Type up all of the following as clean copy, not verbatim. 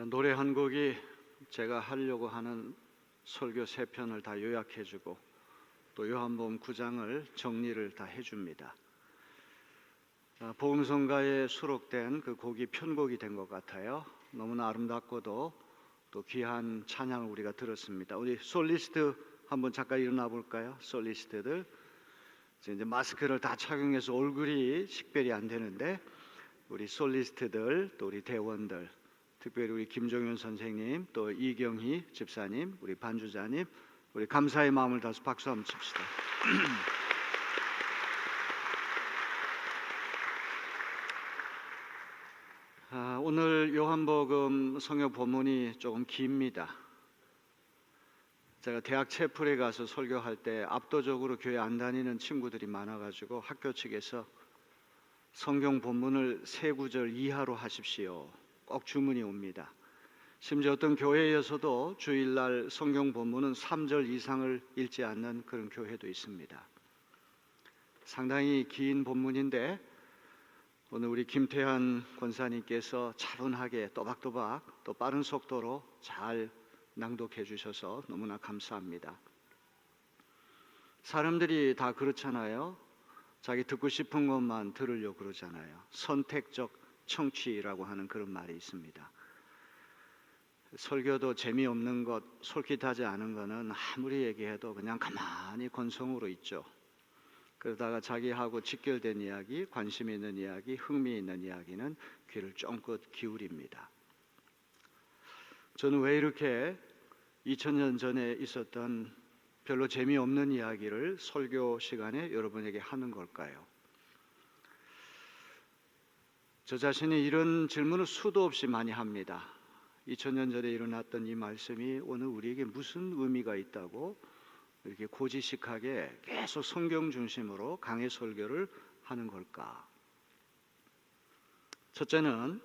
노래 한 곡이 제가 하려고 하는 설교 3편을 다 요약해주고 또 요한복음 9장을 정리를 다 해줍니다. 복음성가에 수록된 그 곡이 편곡이 된 것 같아요. 너무나 아름답고도 또 귀한 찬양을 우리가 들었습니다. 우리 솔리스트 한번 잠깐 일어나 볼까요? 솔리스트들 이제 마스크를 다 착용해서 얼굴이 식별이 안 되는데 우리 솔리스트들 또 우리 대원들, 특별히 우리 김종윤 선생님, 또 이경희 집사님, 우리 반주자님, 우리 감사의 마음을 다해서 박수 한번 칩시다. 오늘 요한복음 성경 본문이 조금 깁니다. 제가 대학 채플에 가서 설교할 때 압도적으로 교회 안 다니는 친구들이 많아가지고 학교 측에서 성경 본문을 3구절 이하로 하십시오. 꼭 주문이 옵니다. 심지어 어떤 교회에서도 주일날 성경 본문은 3절 이상을 읽지 않는 그런 교회도 있습니다. 상당히 긴 본문인데 오늘 우리 김태한 권사님께서 차분하게 또박또박 또 빠른 속도로 잘 낭독해 주셔서 너무나 감사합니다. 사람들이 다 그렇잖아요. 자기 듣고 싶은 것만 들으려고 그러잖아요. 선택적 청취라고 하는 그런 말이 있습니다. 설교도 재미없는 것, 솔깃하지 않은 것은 아무리 얘기해도 그냥 가만히 건성으로 있죠. 그러다가 자기하고 직결된 이야기, 관심 있는 이야기, 흥미 있는 이야기는 귀를 쫑긋 기울입니다. 저는 왜 이렇게 2000년 전에 있었던 별로 재미없는 이야기를 설교 시간에 여러분에게 하는 걸까요? 저 자신이 이런 질문을 수도 없이 많이 합니다. 2000년 전에 일어났던 이 말씀이 오늘 우리에게 무슨 의미가 있다고 이렇게 고지식하게 계속 성경 중심으로 강해 설교를 하는 걸까? 첫째는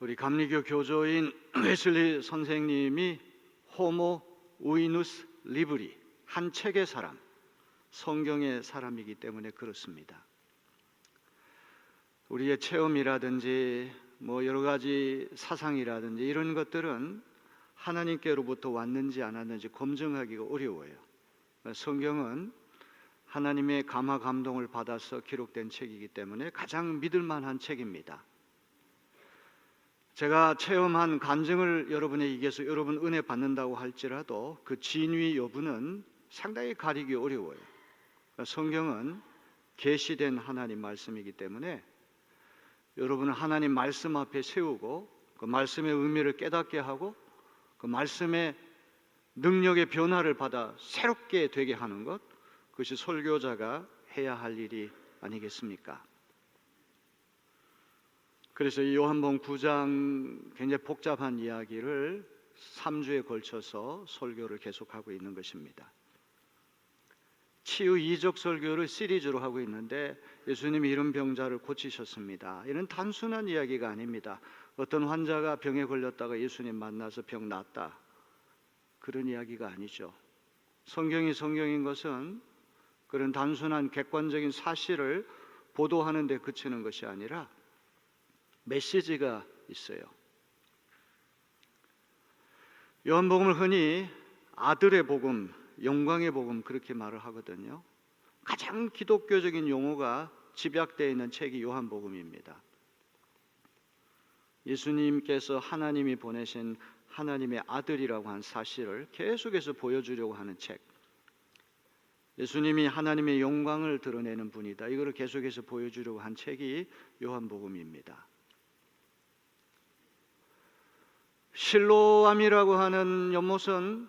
우리 감리교 교조인 웨슬리 선생님이 호모 우이누스 리브리, 한 책의 사람, 성경의 사람이기 때문에 그렇습니다. 우리의 체험이라든지 여러 가지 사상이라든지 이런 것들은 하나님께로부터 왔는지 안 왔는지 검증하기가 어려워요. 성경은 하나님의 감화 감동을 받아서 기록된 책이기 때문에 가장 믿을 만한 책입니다. 제가 체험한 간증을 여러분에게 얘기해서 여러분 은혜 받는다고 할지라도 그 진위 여부는 상당히 가리기 어려워요. 성경은 계시된 하나님 말씀이기 때문에 여러분은 하나님 말씀 앞에 세우고 그 말씀의 의미를 깨닫게 하고 그 말씀의 능력의 변화를 받아 새롭게 되게 하는 것, 그것이 설교자가 해야 할 일이 아니겠습니까? 그래서 이 요한복음 9장 굉장히 복잡한 이야기를 3주에 걸쳐서 설교를 계속하고 있는 것입니다. 치유 이적 설교를 시리즈로 하고 있는데 예수님이 이런 병자를 고치셨습니다. 이런 단순한 이야기가 아닙니다. 어떤 환자가 병에 걸렸다가 예수님 만나서 병 낫다, 그런 이야기가 아니죠. 성경이 성경인 것은 그런 단순한 객관적인 사실을 보도하는 데 그치는 것이 아니라 메시지가 있어요. 요한복음을 흔히 아들의 복음, 영광의 복음 그렇게 말을 하거든요. 가장 기독교적인 용어가 집약되어 있는 책이 요한복음입니다. 예수님께서 하나님이 보내신 하나님의 아들이라고 한 사실을 계속해서 보여주려고 하는 책, 예수님이 하나님의 영광을 드러내는 분이다, 이거를 계속해서 보여주려고 한 책이 요한복음입니다. 실로암이라고 하는 연못은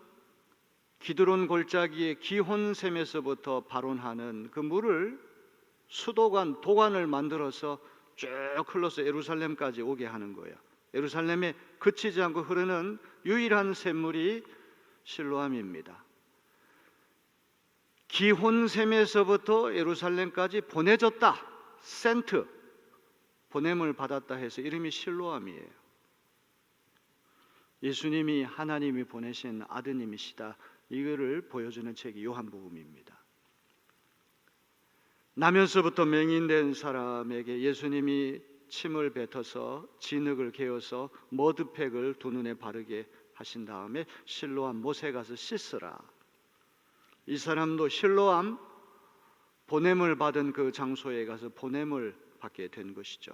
기드론 골짜기의 기혼샘에서부터 발원하는 그 물을 수도관, 도관을 만들어서 쭉 흘러서 예루살렘까지 오게 하는 거예요. 예루살렘에 그치지 않고 흐르는 유일한 샘물이 실로암입니다. 기혼샘에서부터 예루살렘까지 보내졌다, 센트, 보냄을 받았다 해서 이름이 실로암이에요. 예수님이 하나님이 보내신 아드님이시다, 이거를 보여주는 책이 요한복음입니다. 나면서부터 맹인된 사람에게 예수님이 침을 뱉어서 진흙을 개어서 머드팩을 두 눈에 바르게 하신 다음에 실로암 못에 가서 씻으라. 이 사람도 실로암 보냄을 받은 그 장소에 가서 보냄을 받게 된 것이죠.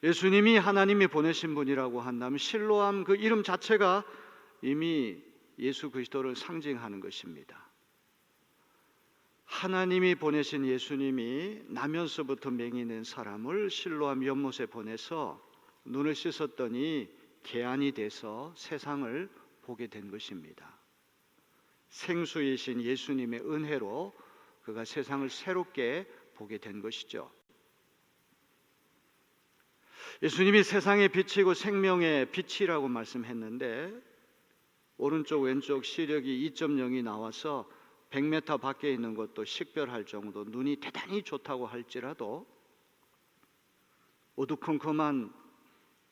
예수님이 하나님이 보내신 분이라고 한다면 실로암 그 이름 자체가 이미 예수 그리스도를 상징하는 것입니다. 하나님이 보내신 예수님이 나면서부터 맹인된 사람을 실로암 연못에 보내서 눈을 씻었더니 개안이 돼서 세상을 보게 된 것입니다. 생수이신 예수님의 은혜로 그가 세상을 새롭게 보게 된 것이죠. 예수님이 세상의 빛이고 생명의 빛이라고 말씀했는데 오른쪽 왼쪽 시력이 2.0이 나와서 100m 밖에 있는 것도 식별할 정도 눈이 대단히 좋다고 할지라도 어두컴컴한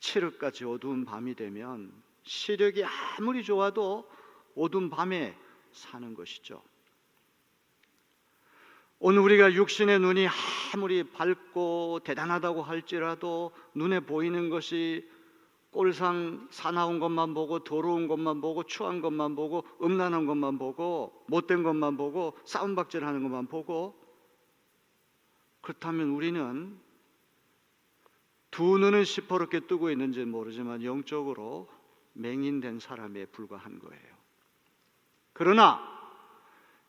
칠흑같이 어두운 밤이 되면 시력이 아무리 좋아도 어두운 밤에 사는 것이죠. 오늘 우리가 육신의 눈이 아무리 밝고 대단하다고 할지라도 눈에 보이는 것이 꼴상 사나운 것만 보고 더러운 것만 보고 추한 것만 보고 음란한 것만 보고 못된 것만 보고 싸움박질하는 것만 보고 그렇다면 우리는 두 눈은 시퍼렇게 뜨고 있는지는 모르지만 영적으로 맹인된 사람에 불과한 거예요. 그러나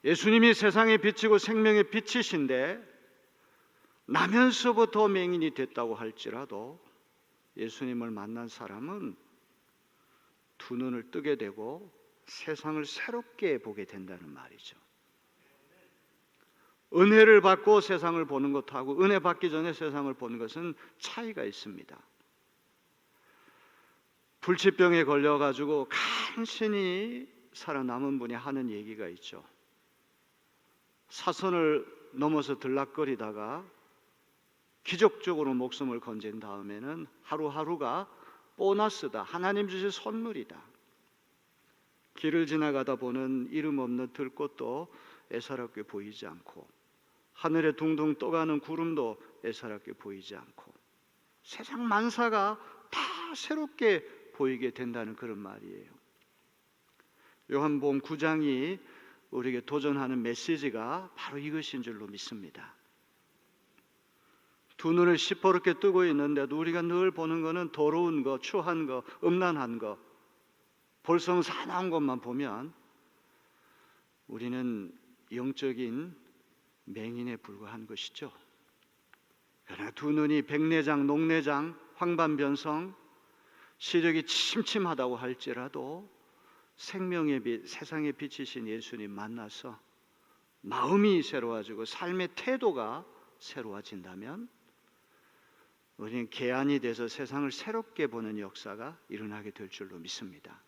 예수님이 세상의 빛이고 생명의 빛이신데 나면서부터 맹인이 됐다고 할지라도 예수님을 만난 사람은 두 눈을 뜨게 되고 세상을 새롭게 보게 된다는 말이죠. 은혜를 받고 세상을 보는 것하고 은혜 받기 전에 세상을 보는 것은 차이가 있습니다. 불치병에 걸려가지고 간신히 살아남은 분이 하는 얘기가 있죠. 사선을 넘어서 들락거리다가 기적적으로 목숨을 건진 다음에는 하루하루가 보너스다. 하나님 주신 선물이다. 길을 지나가다 보는 이름 없는 들꽃도 애사롭게 보이지 않고 하늘에 둥둥 떠가는 구름도 애사롭게 보이지 않고 세상 만사가 다 새롭게 보이게 된다는 그런 말이에요. 요한복음 9장이 우리에게 도전하는 메시지가 바로 이것인 줄로 믿습니다. 두 눈을 시퍼렇게 뜨고 있는데도 우리가 늘 보는 것은 더러운 것, 추한 것, 음란한 것, 볼성사나운 것만 보면 우리는 영적인 맹인에 불과한 것이죠. 그러나 두 눈이 백내장, 녹내장, 황반변성, 시력이 침침하다고 할지라도 생명의 빛, 세상의 빛이신 예수님 만나서 마음이 새로워지고 삶의 태도가 새로워진다면 우리는 개안이 돼서 세상을 새롭게 보는 역사가 일어나게 될 줄로 믿습니다.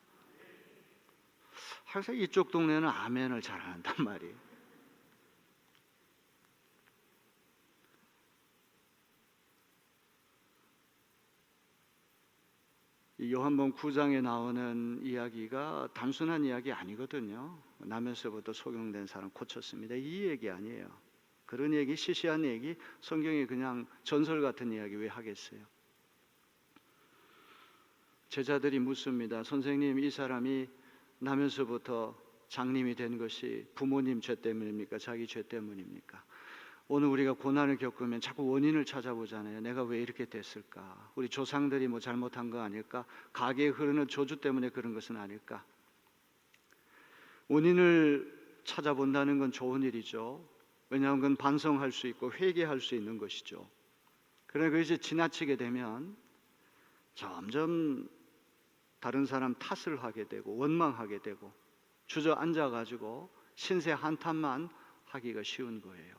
항상 이쪽 동네는 아멘을 잘 안 한단 말이에요. 이 요한복음 9장에 나오는 이야기가 단순한 이야기 아니거든요. 나면서부터 소경된 사람 고쳤습니다. 이 얘기 아니에요. 그런 얘기, 시시한 얘기, 성경에 그냥 전설 같은 이야기 왜 하겠어요? 제자들이 묻습니다. 선생님, 이 사람이 나면서부터 장님이 된 것이 부모님 죄 때문입니까? 자기 죄 때문입니까? 오늘 우리가 고난을 겪으면 자꾸 원인을 찾아보잖아요. 내가 왜 이렇게 됐을까? 우리 조상들이 뭐 잘못한 거 아닐까? 가게에 흐르는 저주 때문에 그런 것은 아닐까? 원인을 찾아본다는 건 좋은 일이죠. 왜냐하면 그건 반성할 수 있고 회개할 수 있는 것이죠. 그러나 그것이 지나치게 되면 점점 다른 사람 탓을 하게 되고 원망하게 되고 주저앉아가지고 신세 한탄만 하기가 쉬운 거예요.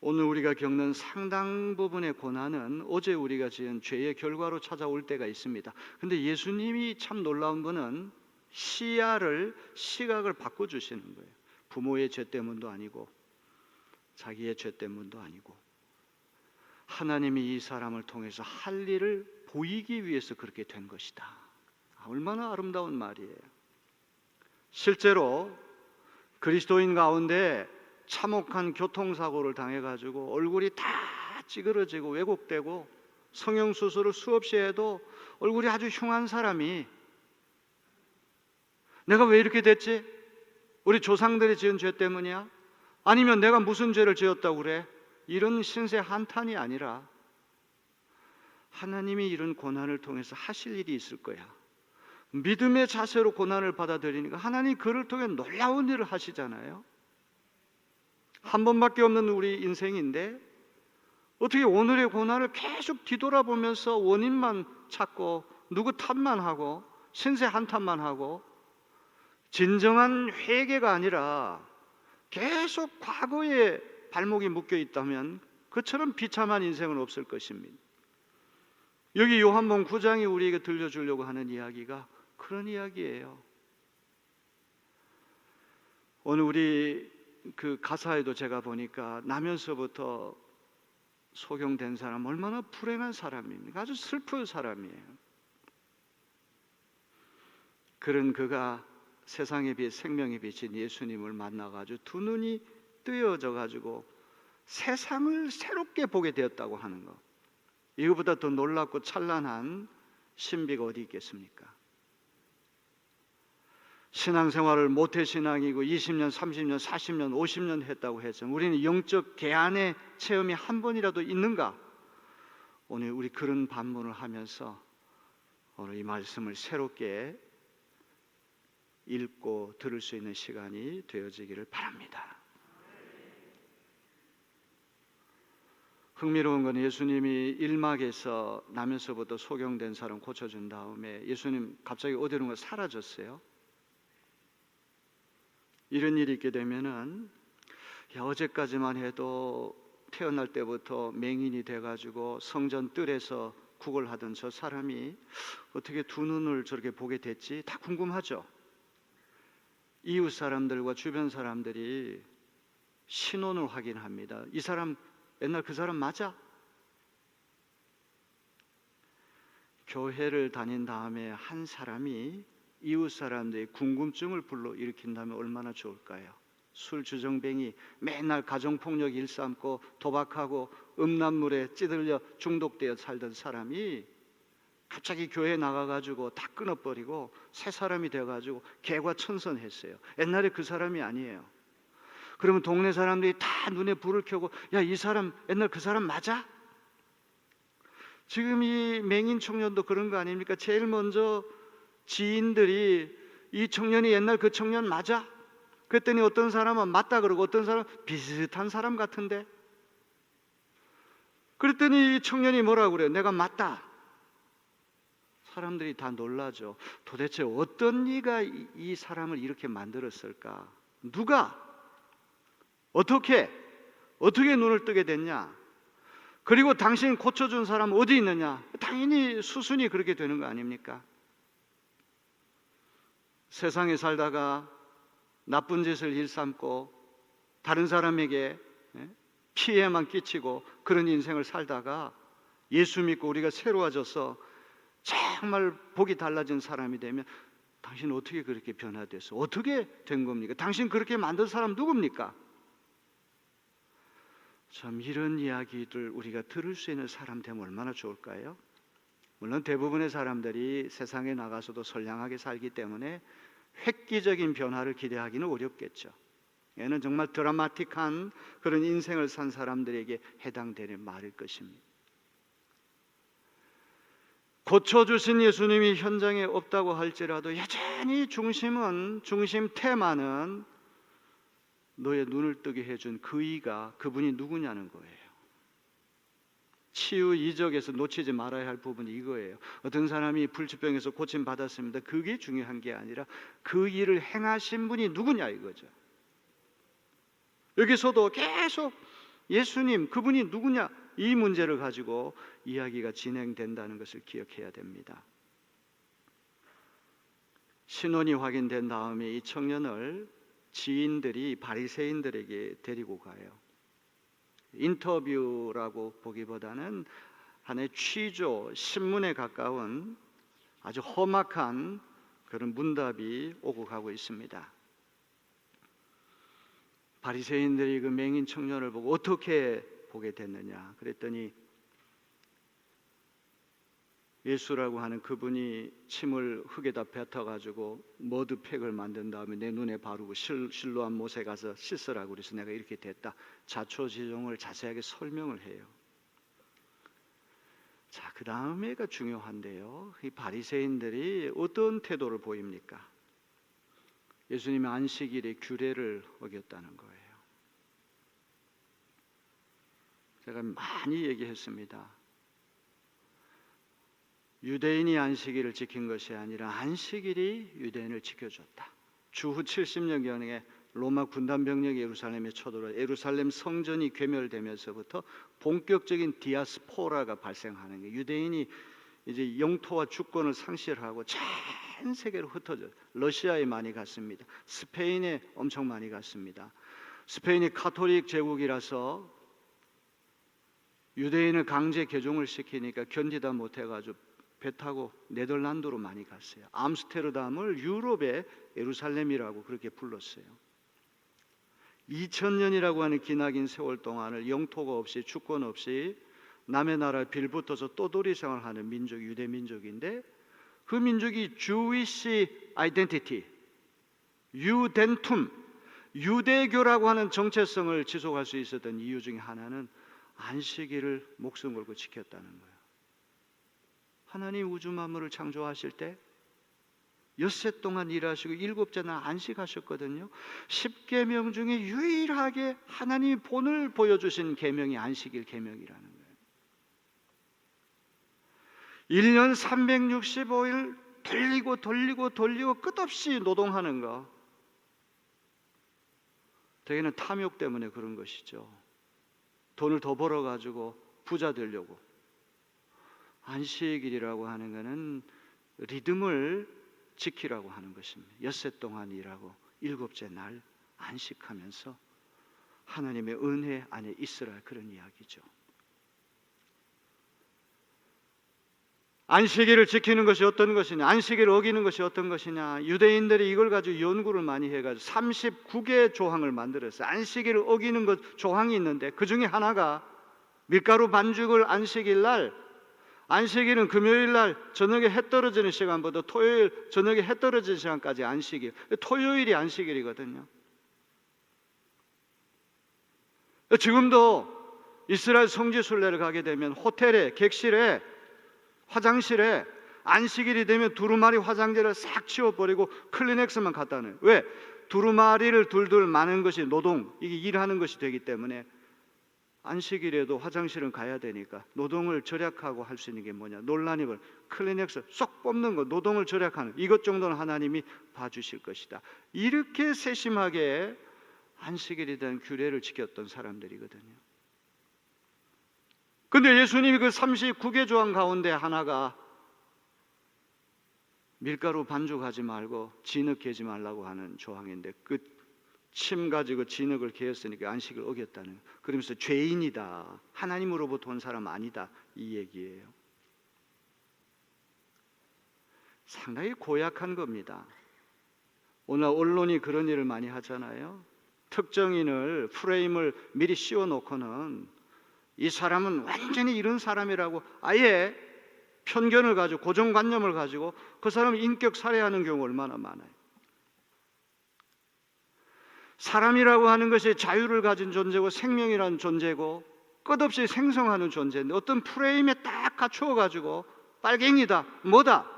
오늘 우리가 겪는 상당 부분의 고난은 어제 우리가 지은 죄의 결과로 찾아올 때가 있습니다. 근데 예수님이 참 놀라운 분은 시각을 바꿔주시는 거예요. 부모의 죄 때문도 아니고 자기의 죄 때문도 아니고 하나님이 이 사람을 통해서 할 일을 보이기 위해서 그렇게 된 것이다. 얼마나 아름다운 말이에요. 실제로 그리스도인 가운데 참혹한 교통사고를 당해가지고 얼굴이 다 찌그러지고 왜곡되고 성형수술을 수없이 해도 얼굴이 아주 흉한 사람이 내가 왜 이렇게 됐지? 우리 조상들이 지은 죄 때문이야? 아니면 내가 무슨 죄를 지었다고 그래? 이런 신세 한탄이 아니라 하나님이 이런 고난을 통해서 하실 일이 있을 거야. 믿음의 자세로 고난을 받아들이니까 하나님이 그를 통해 놀라운 일을 하시잖아요. 한 번밖에 없는 우리 인생인데 어떻게 오늘의 고난을 계속 뒤돌아보면서 원인만 찾고 누구 탓만 하고 신세 한탄만 하고 진정한 회개가 아니라 계속 과거에 발목이 묶여 있다면 그처럼 비참한 인생은 없을 것입니다. 여기 요한복음 9장이 우리에게 들려주려고 하는 이야기가 그런 이야기예요. 오늘 우리 그 가사에도 제가 보니까 나면서부터 소경된 사람 얼마나 불행한 사람입니까? 아주 슬픈 사람이에요. 그런 그가 세상의 빛, 생명의 빛인 예수님을 만나가지고 두 눈이 뜨여져 가지고 세상을 새롭게 보게 되었다고 하는 것, 이거보다 더 놀랍고 찬란한 신비가 어디 있겠습니까? 신앙생활을 모태신앙이고 20년, 30년, 40년, 50년 했다고 해서 우리는 영적 개안의 체험이 한 번이라도 있는가? 오늘 우리 그런 반문을 하면서 오늘 이 말씀을 새롭게 읽고 들을 수 있는 시간이 되어지기를 바랍니다. 흥미로운 건 예수님이 일막에서 나면서부터 소경된 사람 고쳐준 다음에 예수님 갑자기 어디론가 사라졌어요. 이런 일이 있게 되면은 어제까지만 해도 태어날 때부터 맹인이 돼가지고 성전 뜰에서 구걸하던 저 사람이 어떻게 두 눈을 저렇게 보게 됐지? 다 궁금하죠. 이웃 사람들과 주변 사람들이 신원을 확인합니다. 이 사람 옛날 그 사람 맞아? 교회를 다닌 다음에 한 사람이 이웃 사람들의 궁금증을 불러일으킨다면 얼마나 좋을까요? 술 주정뱅이 맨날 가정폭력 일삼고 도박하고 음란물에 찌들려 중독되어 살던 사람이 갑자기 교회에 나가가지고 다 끊어버리고 새 사람이 돼가지고 개과천선했어요. 옛날에 그 사람이 아니에요. 그러면 동네 사람들이 다 눈에 불을 켜고 야, 이 사람 옛날 그 사람 맞아? 지금 이 맹인 청년도 그런 거 아닙니까? 제일 먼저 지인들이 이 청년이 옛날 그 청년 맞아? 그랬더니 어떤 사람은 맞다 그러고 어떤 사람은 비슷한 사람 같은데, 그랬더니 이 청년이 뭐라고 그래요? 내가 맞다. 사람들이 다 놀라죠. 도대체 어떤 이가 이 사람을 이렇게 만들었을까? 누가? 어떻게 눈을 뜨게 됐냐? 그리고 당신 고쳐준 사람 어디 있느냐? 당연히 수순이 그렇게 되는 거 아닙니까? 세상에 살다가 나쁜 짓을 일삼고 다른 사람에게 피해만 끼치고 그런 인생을 살다가 예수 믿고 우리가 새로워져서 정말 복이 달라진 사람이 되면 당신 어떻게 그렇게 변화돼서 어떻게 된 겁니까? 당신 그렇게 만든 사람 누굽니까? 참 이런 이야기들 우리가 들을 수 있는 사람 되면 얼마나 좋을까요? 물론 대부분의 사람들이 세상에 나가서도 선량하게 살기 때문에 획기적인 변화를 기대하기는 어렵겠죠. 얘는 정말 드라마틱한 그런 인생을 산 사람들에게 해당되는 말일 것입니다. 고쳐주신 예수님이 현장에 없다고 할지라도 여전히 중심 테마는 너의 눈을 뜨게 해준 그 이가 그분이 누구냐는 거예요. 치유 이적에서 놓치지 말아야 할 부분이 이거예요. 어떤 사람이 불치병에서 고침 받았습니다. 그게 중요한 게 아니라 그 일을 행하신 분이 누구냐 이거죠. 여기서도 계속 예수님 그분이 누구냐 이 문제를 가지고 이야기가 진행된다는 것을 기억해야 됩니다. 신원이 확인된 다음에 이 청년을 지인들이 바리새인들에게 데리고 가요. 인터뷰라고 보기보다는 하나의 취조, 신문에 가까운 아주 험악한 그런 문답이 오고 가고 있습니다. 바리새인들이 그 맹인 청년을 보고 어떻게 보게 됐느냐 그랬더니 예수라고 하는 그분이 침을 흙에다 뱉어가지고 머드팩을 만든 다음에 내 눈에 바르고 실로암 못에 가서 씻으라고 그래서 내가 이렇게 됐다. 자초지종을 자세하게 설명을 해요. 자, 그 다음에가 중요한데요. 이 바리새인들이 어떤 태도를 보입니까? 예수님의 안식일의 규례를 어겼다는 거예요. 제가 많이 얘기했습니다. 유대인이 안식일을 지킨 것이 아니라 안식일이 유대인을 지켜줬다. 주후 70년경에 로마 군단 병력이 예루살렘에 쳐들어 예루살렘 성전이 괴멸되면서부터 본격적인 디아스포라가 발생하는 게 유대인이 이제 영토와 주권을 상실하고 전 세계로 흩어져 러시아에 많이 갔습니다. 스페인에 엄청 많이 갔습니다. 스페인이 가톨릭 제국이라서 유대인을 강제 개종을 시키니까 견디다 못해가지고 배 타고 네덜란드로 많이 갔어요. 암스테르담을 유럽의 예루살렘이라고 그렇게 불렀어요. 2000년이라고 하는 기나긴 세월 동안을 영토가 없이 주권 없이 남의 나라에 빌붙어서 떠돌이 생활하는 민족, 유대 민족인데 그 민족이 Jewish identity, 유덴툼, 유대교라고 하는 정체성을 지속할 수 있었던 이유 중에 하나는 안식일을 목숨 걸고 지켰다는 거예요. 하나님 우주 만물을 창조하실 때 엿새 동안 일하시고 일곱째 날 안식하셨거든요. 10계명 중에 유일하게 하나님이 본을 보여주신 계명이 안식일 계명이라는 거예요. 1년 365일 돌리고 끝없이 노동하는 거. 대개는 탐욕 때문에 그런 것이죠. 돈을 더 벌어가지고 부자 되려고. 안식일이라고 하는 것은 리듬을 지키라고 하는 것입니다. 엿새 동안 일하고 일곱째 날 안식하면서 하나님의 은혜 안에 있으라 그런 이야기죠. 안식일을 지키는 것이 어떤 것이냐, 안식일을 어기는 것이 어떤 것이냐. 유대인들이 이걸 가지고 연구를 많이 해가지고 39개 조항을 만들었어요. 안식일을 어기는 것 조항이 있는데 그 중에 하나가 밀가루 반죽을 안식일 날, 안식일은 금요일 날 저녁에 해 떨어지는 시간보다 토요일 저녁에 해 떨어지는 시간까지 안식일, 토요일이 안식일이거든요. 지금도 이스라엘 성지 순례를 가게 되면 호텔에, 객실에, 화장실에 안식일이 되면 두루마리 화장지를 싹 치워버리고 클리넥스만 갖다 놔요. 왜? 두루마리를 둘둘 마는 것이 노동, 이게 일하는 것이 되기 때문에 안식일에도 화장실은 가야 되니까 노동을 절약하고 할 수 있는 게 뭐냐? 논란이 벌 클리넥스 쏙 뽑는 거, 노동을 절약하는 이것 정도는 하나님이 봐주실 것이다. 이렇게 세심하게 안식일에 대한 규례를 지켰던 사람들이거든요. 근데 예수님이 그 39개 조항 가운데 하나가 밀가루 반죽하지 말고 진흙 개지 말라고 하는 조항인데 그 침 가지고 진흙을 개었으니까 안식을 어겼다는, 그러면서 죄인이다, 하나님으로부터 온 사람 아니다, 이 얘기예요. 상당히 고약한 겁니다. 오늘 언론이 그런 일을 많이 하잖아요. 특정인을 프레임을 미리 씌워놓고는 이 사람은 완전히 이런 사람이라고 아예 편견을 가지고 고정관념을 가지고 그 사람을 인격 살해하는 경우가 얼마나 많아요. 사람이라고 하는 것이 자유를 가진 존재고 생명이라는 존재고 끝없이 생성하는 존재인데 어떤 프레임에 딱 갖추어 가지고 빨갱이다, 뭐다,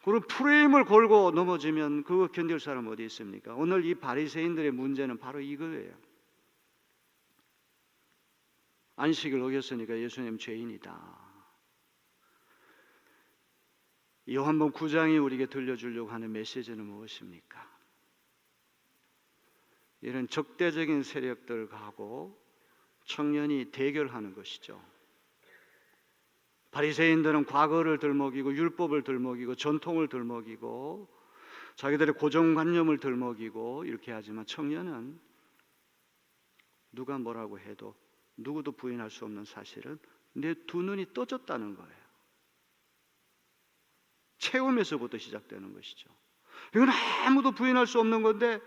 그런 프레임을 걸고 넘어지면 그거 견딜 사람 어디 있습니까? 오늘 이 바리새인들의 문제는 바로 이거예요. 안식을 어겼으니까 예수님 죄인이다. 요한복음 9장이 우리에게 들려주려고 하는 메시지는 무엇입니까? 이런 적대적인 세력들하고 청년이 대결하는 것이죠. 바리새인들은 과거를 들먹이고 율법을 들먹이고 전통을 들먹이고 자기들의 고정관념을 들먹이고 이렇게 하지만 청년은 누가 뭐라고 해도 누구도 부인할 수 없는 사실은 내 두 눈이 떠졌다는 거예요. 체험에서부터 시작되는 것이죠. 이건 아무도 부인할 수 없는 건데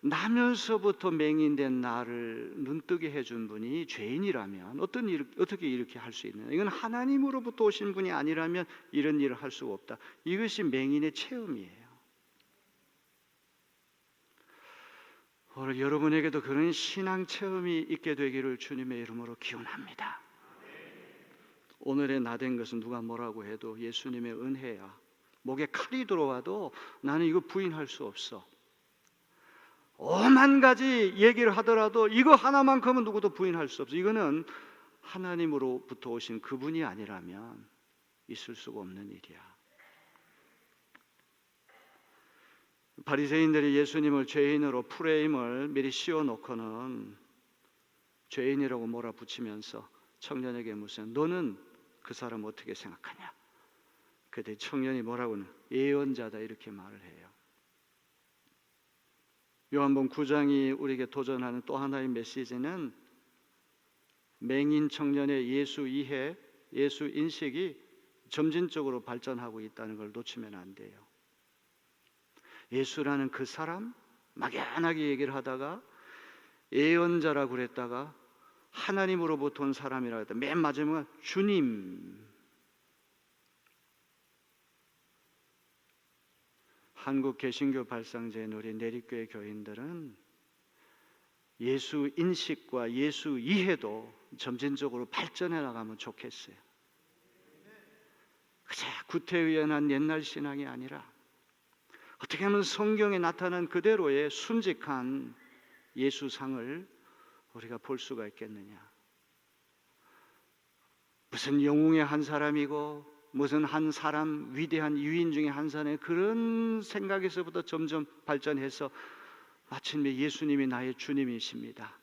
나면서부터 맹인된 나를 눈뜨게 해준 분이 죄인이라면 어떻게 이렇게 할 수 있느냐? 이건 하나님으로부터 오신 분이 아니라면 이런 일을 할 수가 없다. 이것이 맹인의 체험이에요. 오늘 여러분에게도 그런 신앙 체험이 있게 되기를 주님의 이름으로 기원합니다. 오늘의 나된 것은 누가 뭐라고 해도 예수님의 은혜야. 목에 칼이 들어와도 나는 이거 부인할 수 없어. 오만 가지 얘기를 하더라도 이거 하나만큼은 누구도 부인할 수 없어. 이거는 하나님으로부터 오신 그분이 아니라면 있을 수가 없는 일이야. 바리새인들이 예수님을 죄인으로 프레임을 미리 씌워놓고는 죄인이라고 몰아붙이면서 청년에게 묻어요. 너는 그 사람 어떻게 생각하냐? 그때 청년이 뭐라고는 예언자다 이렇게 말을 해요. 요한복음 9장이 우리에게 도전하는 또 하나의 메시지는 맹인 청년의 예수 이해, 예수 인식이 점진적으로 발전하고 있다는 걸 놓치면 안 돼요. 예수라는 그 사람 막연하게 얘기를 하다가 예언자라고 그랬다가 하나님으로부터 온 사람이라고 했다. 맨 마지막은 주님. 한국 개신교 발상제인 우리 내립교회 교인들은 예수 인식과 예수 이해도 점진적으로 발전해 나가면 좋겠어요. 그저 구태의연한 옛날 신앙이 아니라 어떻게 하면 성경에 나타난 그대로의 순직한 예수상을 우리가 볼 수가 있겠느냐? 무슨 영웅의 한 사람이고 무슨 한 사람 위대한 유인 중에 한 사람의 그런 생각에서부터 점점 발전해서 마침내 예수님이 나의 주님이십니다.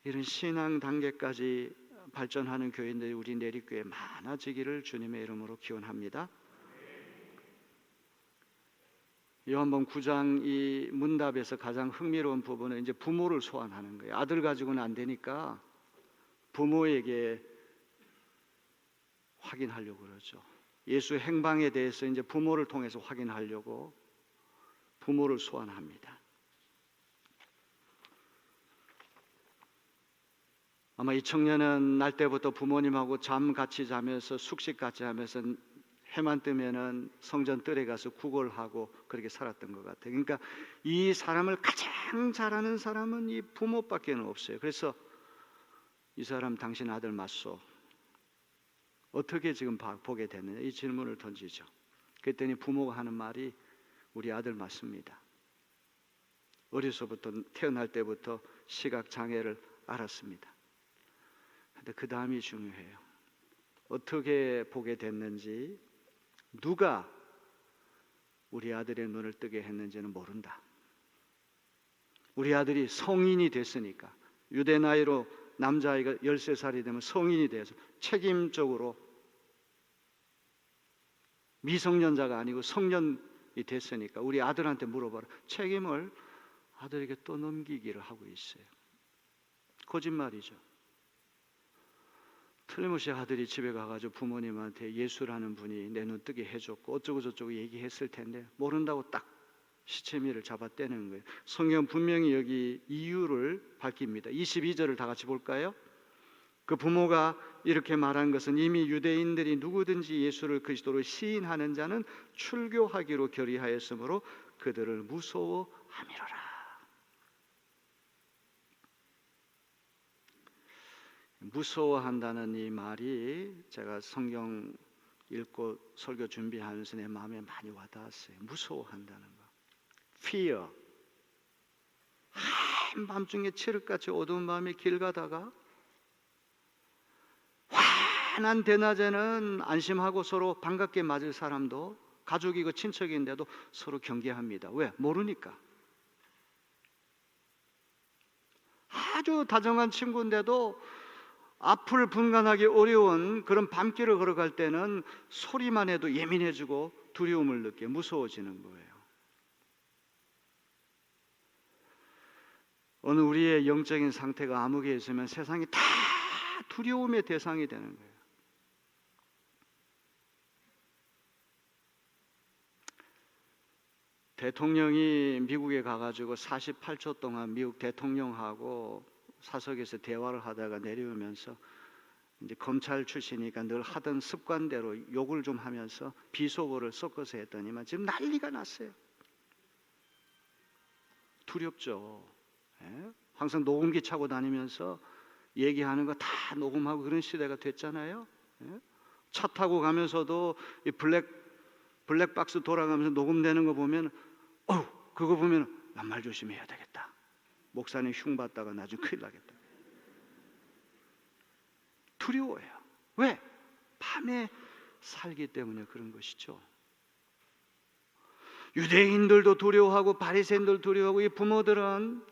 이런 신앙 단계까지 발전하는 교인들이 우리 내립교회에 많아지기를 주님의 이름으로 기원합니다. 요한복음 9장 이 문답에서 가장 흥미로운 부분은 이제 부모를 소환하는 거예요. 아들 가지고는 안 되니까 부모에게 확인하려고 그러죠. 예수 행방에 대해서 이제 부모를 통해서 확인하려고 부모를 소환합니다. 아마 이 청년은 날 때부터 부모님하고 잠 같이 자면서 숙식 같이 하면서 해만 뜨면은 성전 뜰에 가서 구걸하고 그렇게 살았던 것 같아요. 그러니까 이 사람을 가장 잘 아는 사람은 이 부모밖에 없어요. 그래서 이 사람 당신 아들 맞소? 어떻게 지금 보게 됐느냐 이 질문을 던지죠. 그랬더니 부모가 하는 말이 우리 아들 맞습니다. 어려서부터 태어날 때부터 시각 장애를 알았습니다. 근데 그 다음이 중요해요. 어떻게 보게 됐는지 누가 우리 아들의 눈을 뜨게 했는지는 모른다. 우리 아들이 성인이 됐으니까 유대 나이로 남자아이가 13살이 되면 성인이 돼서 책임적으로 미성년자가 아니고 성년이 됐으니까 우리 아들한테 물어봐라. 책임을 아들에게 떠넘기기를 하고 있어요. 거짓말이죠. 틀림없이 아들이 집에 가가지고 부모님한테 예수라는 분이 내 눈 뜨게 해줬고 어쩌고 저쩌고 얘기했을 텐데 모른다고 딱 시체미를 잡아떼는 거예요. 성경 분명히 여기 이유를 밝힙니다. 22절을 다 같이 볼까요? 그 부모가 이렇게 말한 것은 이미 유대인들이 누구든지 예수를 그리스도로 시인하는 자는 출교하기로 결의하였으므로 그들을 무서워함이로라. 무서워한다는 이 말이 제가 성경 읽고 설교 준비하면서 내 마음에 많이 와닿았어요. 무서워한다는 거. Fear. 한밤중에 칠흑같이 어두운 밤에 길 가다가 환한 대낮에는 안심하고 서로 반갑게 맞을 사람도 가족이고 친척인데도 서로 경계합니다. 왜? 모르니까. 아주 다정한 친구인데도 앞을 분간하기 어려운 그런 밤길을 걸어갈 때는 소리만 해도 예민해지고 두려움을 느껴 무서워지는 거예요. 어느 우리의 영적인 상태가 암흑에 있으면 세상이 다 두려움의 대상이 되는 거예요. 대통령이 미국에 가가지고 48초 동안 미국 대통령하고 사석에서 대화를 하다가 내려오면서 이제 검찰 출신이니까 늘 하던 습관대로 욕을 좀 하면서 비속어를 섞어서 했더니만 지금 난리가 났어요. 두렵죠. 예? 항상 녹음기 차고 다니면서 얘기하는 거 다 녹음하고 그런 시대가 됐잖아요. 예? 차 타고 가면서도 이 블랙박스 돌아가면서 녹음되는 거 보면 그거 보면 난 말 조심해야 되겠다. 목사님 흉 받다가 나중에 큰일 나겠다. 두려워요. 왜? 밤에 살기 때문에 그런 것이죠. 유대인들도 두려워하고 바리새인들 두려워하고 이 부모들은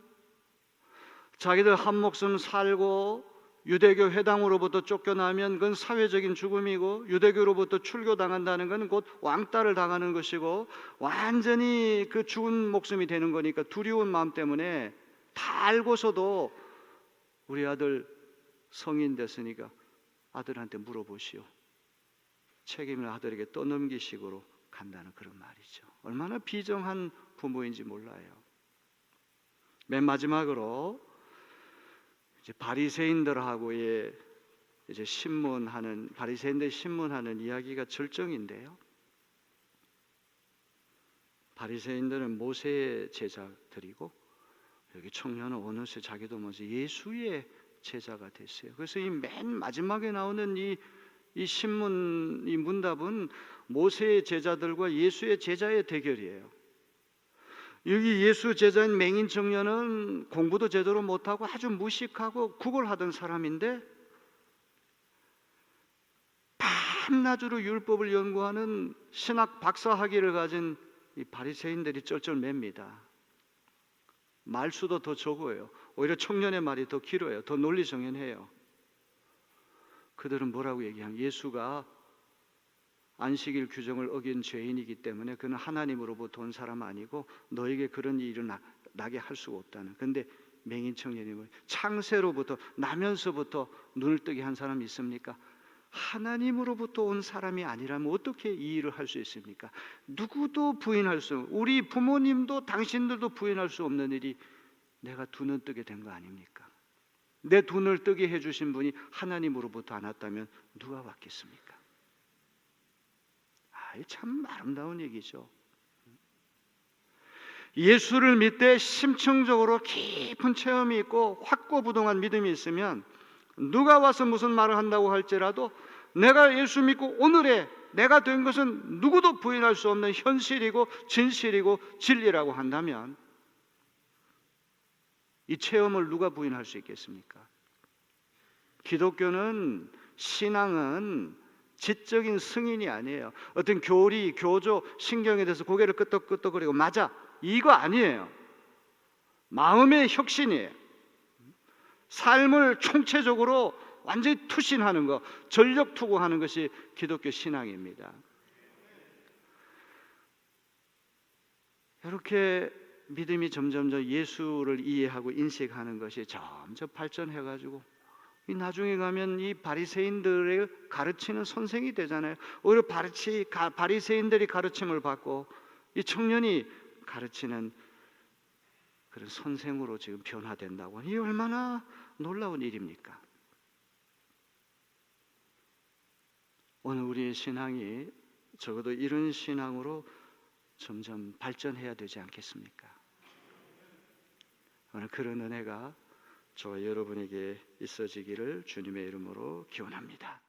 자기들 한 목숨 살고 유대교 회당으로부터 쫓겨나면 그건 사회적인 죽음이고 유대교로부터 출교당한다는 건 곧 왕따를 당하는 것이고 완전히 그 죽은 목숨이 되는 거니까 두려운 마음 때문에 다 알고서도 우리 아들 성인 됐으니까 아들한테 물어보시오. 책임을 아들에게 떠넘기식으로 간다는 그런 말이죠. 얼마나 비정한 부모인지 몰라요. 맨 마지막으로 이제 바리새인들하고의 이제 바리새인들 신문하는 이야기가 절정인데요. 바리새인들은 모세의 제자들이고 여기 청년은 어느새 자기도 먼저 예수의 제자가 됐어요. 그래서 이 맨 마지막에 나오는 이 신문 이 문답은 모세의 제자들과 예수의 제자의 대결이에요. 여기 예수 제자인 맹인 청년은 공부도 제대로 못하고 아주 무식하고 구걸하던 사람인데 밤낮으로 율법을 연구하는 신학 박사 학위를 가진 이 바리새인들이 쩔쩔맵니다. 말수도 더 적어요. 오히려 청년의 말이 더 길어요. 더 논리정연해요. 그들은 뭐라고 얘기하면 예수가 안식일 규정을 어긴 죄인이기 때문에 그는 하나님으로부터 온 사람 아니고 너에게 그런 일을 나게 할 수가 없다는. 그런데 맹인 청년이 창세로부터 나면서부터 눈을 뜨게 한 사람이 있습니까? 하나님으로부터 온 사람이 아니라면 어떻게 이 일을 할 수 있습니까? 누구도 부인할 수 없는, 우리 부모님도 당신들도 부인할 수 없는 일이 내가 두 눈 뜨게 된 거 아닙니까? 내 두 눈을 뜨게 해주신 분이 하나님으로부터 안 왔다면 누가 왔겠습니까? 참 아름다운 얘기죠. 예수를 믿되 심층적으로 깊은 체험이 있고 확고부동한 믿음이 있으면 누가 와서 무슨 말을 한다고 할지라도 내가 예수 믿고 오늘의 내가 된 것은 누구도 부인할 수 없는 현실이고 진실이고 진리라고 한다면 이 체험을 누가 부인할 수 있겠습니까? 기독교는 신앙은 지적인 승인이 아니에요. 어떤 교리, 교조, 신경에 대해서 고개를 끄덕끄덕거리고 맞아 이거 아니에요. 마음의 혁신이에요. 삶을 총체적으로 완전히 투신하는 것, 전력 투구하는 것이 기독교 신앙입니다. 이렇게 믿음이 점점 예수를 이해하고 인식하는 것이 점점 발전해가지고 나중에 가면 이 바리새인들을 가르치는 선생이 되잖아요. 오히려 바리새인들이 가르침을 받고 이 청년이 가르치는 그런 선생으로 지금 변화된다고 하니 얼마나 놀라운 일입니까? 오늘 우리의 신앙이 적어도 이런 신앙으로 점점 발전해야 되지 않겠습니까? 오늘 그런 은혜가 저와 여러분에게 있어지기를 주님의 이름으로 기원합니다.